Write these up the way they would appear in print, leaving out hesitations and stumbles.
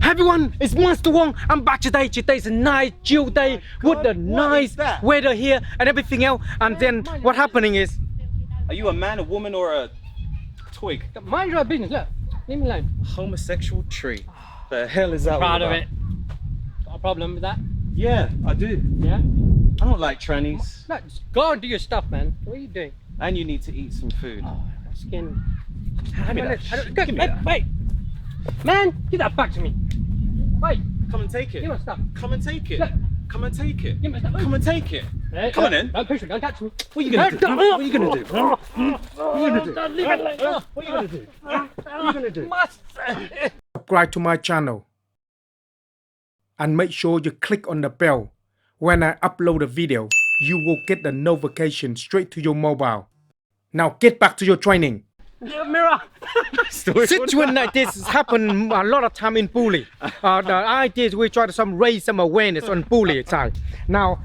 Everyone, it's Master Wong. I'm back today. Today's a nice chill day with the nice weather here and everything else. And then what happening is, are you a man, a woman, or a twig? Mind your business. Look, leave me alone. Homosexual tree. The hell is that? Proud of it. Got a problem with that? Yeah, I do. Yeah. I don't like trannies. No, just go and do your stuff, man. What are you doing? And you need to eat some food. Oh, skin. Give me that. Give me that. Wait, man, give that back to me. Wait. Come and take it. Give my stuff. Come and take it. Look. Come and take it. Give my stuff. Come and take it. Hey, come on in. Don't push me. Don't catch me. What are you gonna do? What are you gonna do? What are you gonna do? Leave it alone. What are you gonna do? What are you gonna do? subscribe to my channel and make sure you click on the bell. When I upload a video, you will get the notification straight to your mobile. Now get back to your training. Mirror. Situation like this happen a lot of time in bully. The idea is we try to raise some awareness on bully side. Now,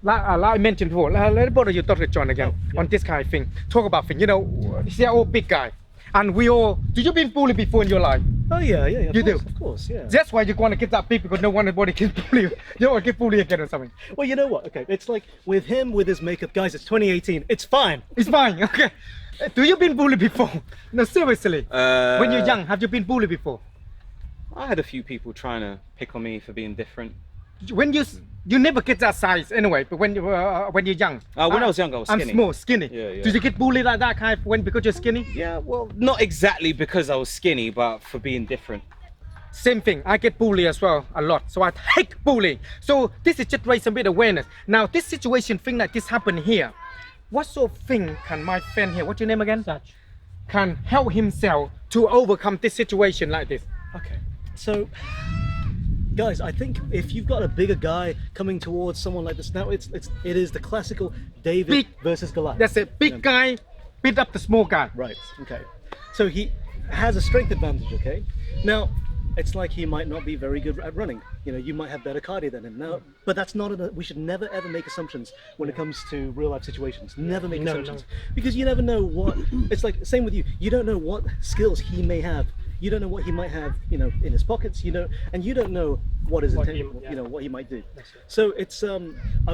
like I mentioned before, let both of you talk to John again on this kind of thing. Talk about thing. You know, he's an old big guy, and we all. Do you been bullied before in your life? Oh yeah. You do? Of course, yeah. That's why you want to get that big because no one body can bully you. You don't want to get bullied again or something. Well, you know what? Okay, it's like with him, with his makeup, guys. It's 2018. It's fine. It's fine. Okay. Do you been bullied before? No, seriously. When you're young, have you been bullied before? I had a few people trying to pick on me for being different. When you never get that size anyway, but when you're young. When I was young, I was skinny. I'm small, skinny. Yeah. Did you get bullied like that kind of because you're skinny? Yeah, well, not exactly because I was skinny, but for being different. Same thing. I get bullied as well a lot, so I hate bullying. So this is just raise a bit of awareness. Now this situation thing like this happen here. What sort of thing can my friend here, what's your name again? Such. Can help himself to overcome this situation like this? Okay. So, guys, I think if you've got a bigger guy coming towards someone like this now, it is the classical David versus Goliath. That's it. Big guy beat up the small guy. Right. Okay. So he has a strength advantage. Okay. Now, it's like he might not be very good at running. You know, you might have better cardio than him. Now, but that's not. We should never ever make assumptions when it comes to real life situations. Never make assumptions because you never know what. It's like same with you. You don't know what skills he may have. You don't know what he might have. You know, in his pockets. You know, and you don't know what his intention. You know what he might do. So it's. I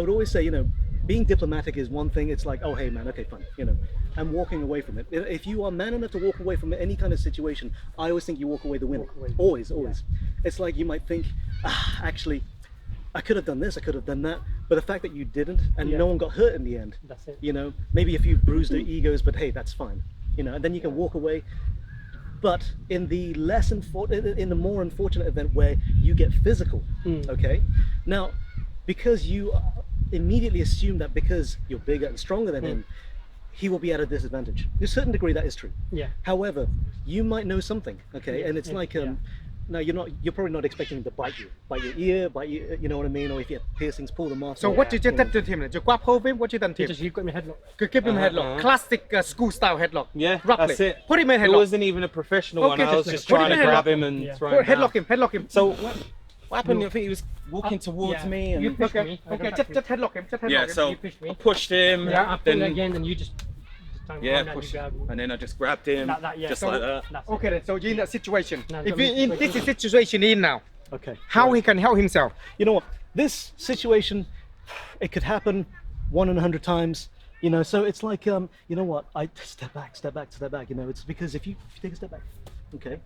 would always say, you know, being diplomatic is one thing. It's like, oh hey man, okay fine. You know, and walking away from it. If you are man enough to walk away from any kind of situation, I always think you walk away the winner. Always. It's like you might think, actually, I could have done this, I could have done that, but the fact that you didn't, and no one got hurt in the end. That's it. You know, maybe a few bruised their egos, but hey, that's fine. You know, and then you can walk away. But in the in the more unfortunate event where you get physical, okay, now because you immediately assume that because you're bigger and stronger than him, he will be at a disadvantage. To a certain degree, that is true. Yeah. However, you might know something, okay, and it's like now you're probably not expecting him to bite your ear, you know what I mean, or if you have piercings, pull them off. So what did you do to him? Did you grab hold of him? What you done to him? You got me headlock. Give him a headlock. Classic school style headlock. Yeah, roughly. that's it. Put him in a It headlock. wasn't even a professional one. I was just trying to grab him and throw him down. Headlock him. So what happened? I think he was walking towards me and you pushed me. Okay, just headlock him. Just headlock yeah. him. So You pushed me. I pushed him. Yeah, I pulled then again, and you just pushed him, and then I just grabbed him, just So- like that. Okay then. So you're in that situation. No, If no, you in this situation in now, Okay. how he can help himself? You know what? This situation, it could happen 1 in 100 times. You know, so it's like, you know what? I step back. You know, it's because if you take a step back, okay,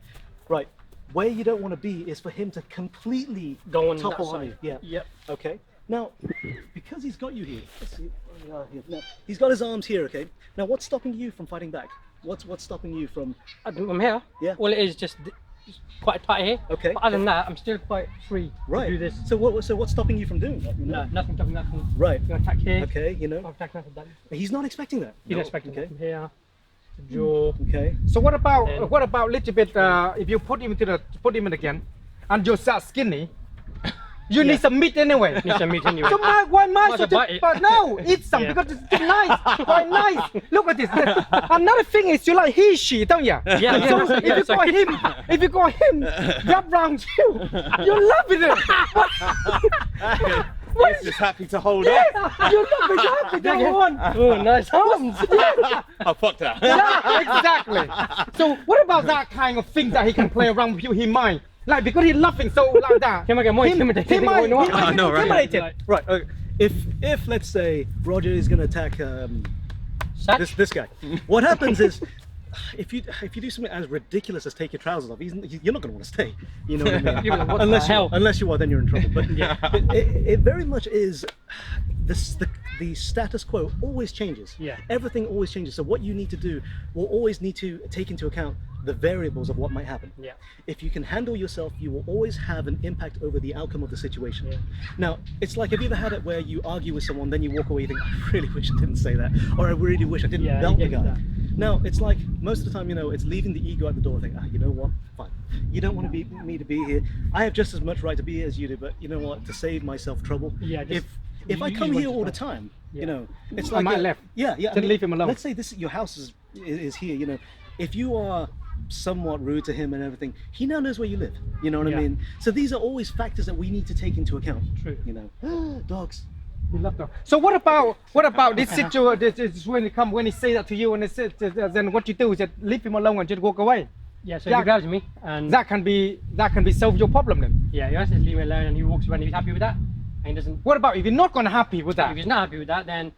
right, where you don't want to be is for him to completely Go on topple that on you. side. Yeah. Yep. Okay. Now, because he's got you here, let's see, where we are here. Now, he's got his arms here. Okay. Now, what's stopping you from fighting back? What's stopping you from? I'm here. Yeah. All it is just quite tight here. Okay. But other than that, I'm still quite free Right. to do this. So what's stopping you from doing that? You know? No, nothing stopping that from. Right. You're gonna attack here. Okay. You know, I'll attack that from that. he's not expecting that. You're not expecting Okay. that from here. The jaw. Okay. So what about Then- little bit? If you put him in again, and you're so skinny, you need some meat anyway. Need some meat anyway. So why Might as well bite it. but no, eat some Yeah. because it's nice, quite nice. Look at this. Another thing is you like he/she, don't you? Yeah, So yeah, if you got him, wrap around you, you're loving it. He's just happy to hold up. You're loving happy. Go on. Oh, nice arms. Oh, fuck that. Yeah, exactly. So what about that kind of thing that he can play around with you? He might Like because he's laughing so like that. He might get more intimidated. He might than what get you want. I know, right? intimidated. Right. Okay. If let's say Roger is going to attack Satch? this guy, what happens is if you do something as ridiculous as take your trousers off, you're not going to want to stay. You know what I mean? You're like, what the unless hell? you are, then you're in trouble. But it very much is. The status quo always changes. Yeah. Everything always changes. So what you need to do will always need to take into account the variables of what might happen. Yeah. If you can handle yourself, you will always have an impact over the outcome of the situation. Yeah. Now, it's like, have you ever had it where you argue with someone, then you walk away, you think, I really wish I didn't say that, or I really wish I didn't Yeah, belt you the get guy. that. Now, it's like most of the time, it's leaving the ego at the door. Think, you know what? Fine. You don't want me to be here. I have just as much right to be here as you do. But you know what? To save myself trouble, Yeah, just- if I you come want here to all the try. time, Yeah. it's I like might left. Yeah. Just leave him alone. Let's say your house is here. If you are somewhat rude to him and everything, he now knows where you live. You know what Yeah. I mean? So these are always factors that we need to take into account. True. Dogs. He left off. So what about this situation? This is when he say that to you and he said, then what you do is just leave him alone and just walk away. Yeah, so Yeah. he grabs me and That can be solve your problem then. yeah, he just leave me alone and he walks away and he's happy with that. And he doesn't. What about if you're not gonna happy with If that? he's not happy with that, then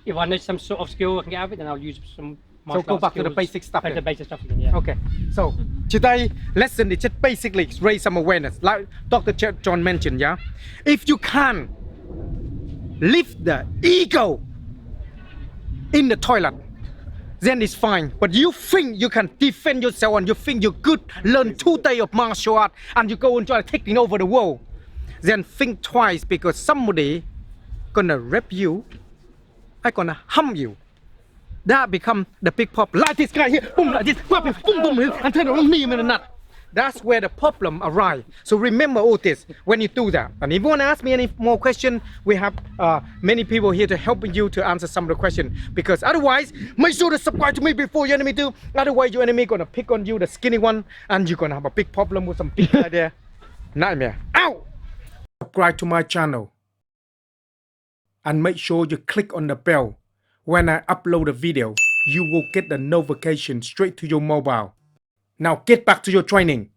if I know some sort of skill I can get out of it, then I'll use some. martial go arts back to the skills, basic stuff back to then. the basic stuff again. Yeah. Okay, so today's lesson is just basically raise some awareness, like Dr. John mentioned. Yeah, if you can lift the ego in the toilet, then it's fine. But you think you can defend yourself and you think you're good, learn 2 days of martial art, and you go and try taking over the world, then think twice because somebody gonna rape you, I gonna harm you. That become the big problem. Like this guy here, boom, like this, boom, boom, boom, and turn on knee in the nut. That's where the problem arrives. So remember all this when you do that. And if you want to ask me any more questions, we have many people here to help you to answer some of the questions. Because otherwise, make sure to subscribe to me before your enemy do. Otherwise, your enemy gonna pick on you, the skinny one, and you're gonna have a big problem with some big guy there. Nightmare. Ow! Subscribe to my channel. And make sure you click on the bell. When I upload a video, you will get the notification straight to your mobile. Now get back to your training.